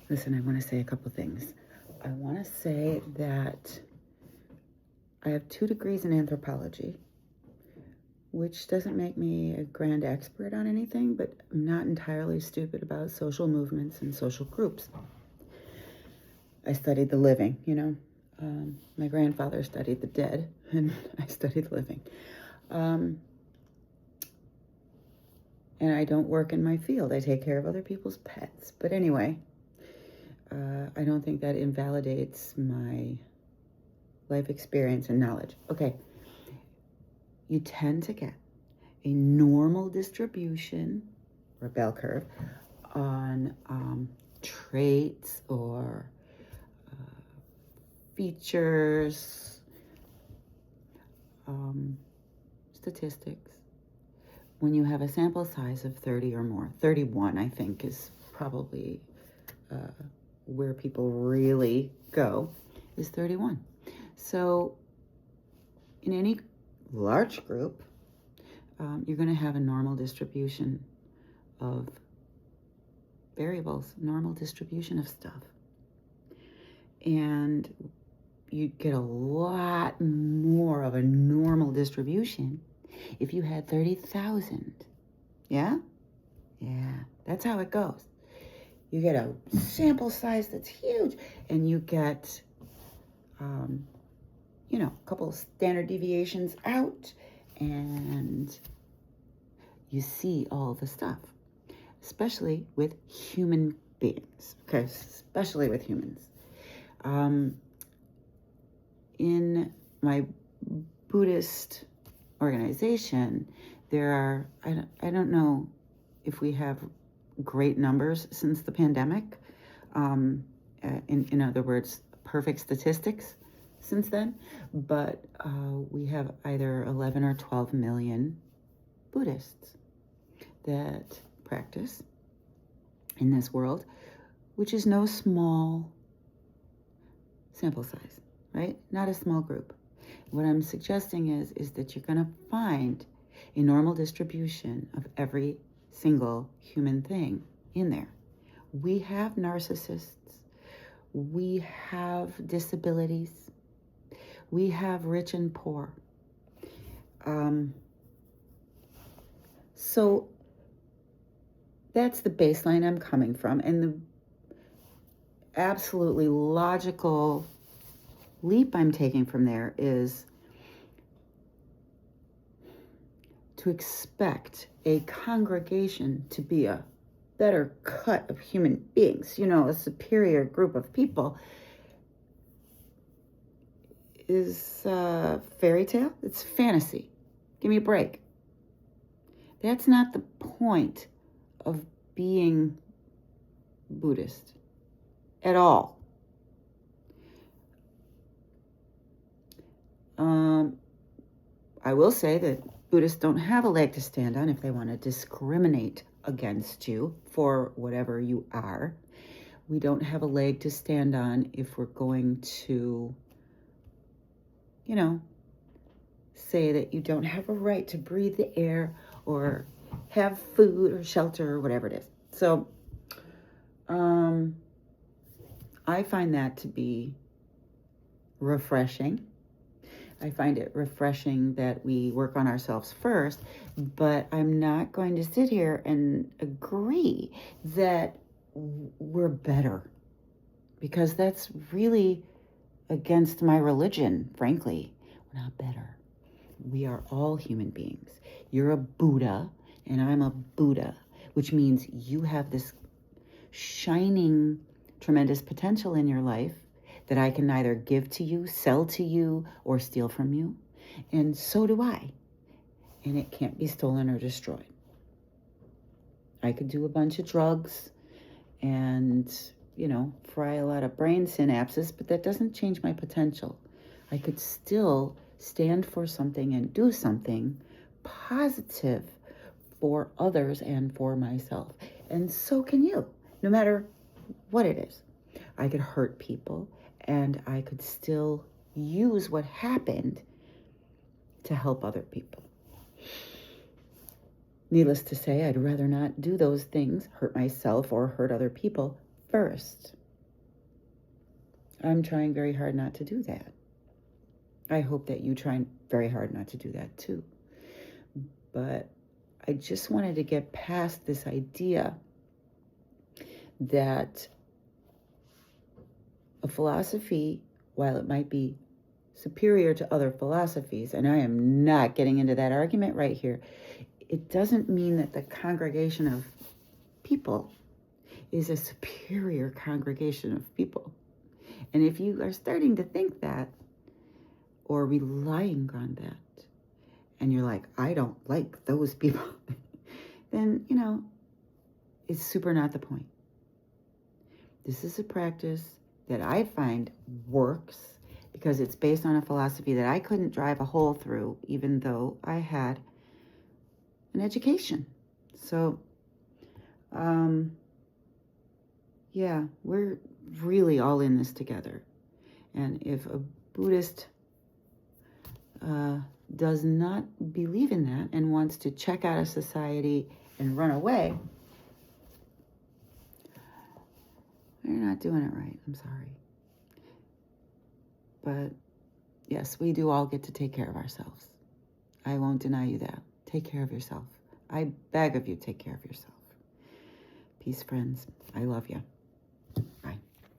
Listen, I want to say a couple things. I want to say that I have 2 degrees in anthropology, which doesn't make me a grand expert on anything, but I'm not entirely stupid about social movements and social groups. I studied the living, My grandfather studied the dead, and I studied the living. And I don't work in my field. I take care of other people's pets. But anyway, I don't think that invalidates my life experience and knowledge. Okay, you tend to get a normal distribution or bell curve on traits or features, statistics. When you have a sample size of 30 or more, 31 I think is probably where people really go, is 31. So in any large group, you're going to have a normal distribution of variables, normal distribution of stuff. And you get a lot more of a normal distribution if you had 30,000. Yeah? Yeah, that's how it goes. You get a sample size that's huge, and you get, a couple of standard deviations out, and you see all the stuff, especially with human beings. Okay, especially with humans. In my Buddhist organization, there are, I don't know if we have great numbers since the pandemic. In other words, perfect statistics since then, but we have either 11 or 12 million Buddhists that practice in this world, which is no small sample size, right? Not a small group. What I'm suggesting is that you're going to find a normal distribution of every single human thing in there. We have narcissists. We have disabilities. We have rich and poor. So that's the baseline I'm coming from. And the absolutely logical leap I'm taking from there is to expect a congregation to be a better cut of human beings, a superior group of people, is fairy tale. It's fantasy. Give me a break. That's not the point of being Buddhist at all. I will say that Buddhists don't have a leg to stand on if they want to discriminate against you for whatever you are. We don't have a leg to stand on if we're going to, say that you don't have a right to breathe the air or have food or shelter or whatever it is. So I find that to be refreshing. I find it refreshing that we work on ourselves first, but I'm not going to sit here and agree that we're better, because that's really against my religion, frankly. We're not better. We are all human beings. You're a Buddha, and I'm a Buddha, which means you have this shining, tremendous potential in your life that I can neither give to you, sell to you, or steal from you. And so do I. And it can't be stolen or destroyed. I could do a bunch of drugs and, fry a lot of brain synapses, but that doesn't change my potential. I could still stand for something and do something positive for others and for myself. And so can you, no matter what it is. I could hurt people, and I could still use what happened to help other people. Needless to say, I'd rather not do those things, hurt myself or hurt other people, first. I'm trying very hard not to do that. I hope that you try very hard not to do that too. But I just wanted to get past this idea that a philosophy, while it might be superior to other philosophies, and I am not getting into that argument right here, it doesn't mean that the congregation of people is a superior congregation of people. And if you are starting to think that or relying on that, and you're like, I don't like those people, then, it's super not the point. This is a practice that I find works because it's based on a philosophy that I couldn't drive a hole through, even though I had an education. So, yeah, we're really all in this together. And if a Buddhist does not believe in that and wants to check out of society and run away, they're not doing it right. I'm sorry. But yes, we do all get to take care of ourselves. I won't deny you that. Take care of yourself. I beg of you, take care of yourself. Peace, friends. I love you.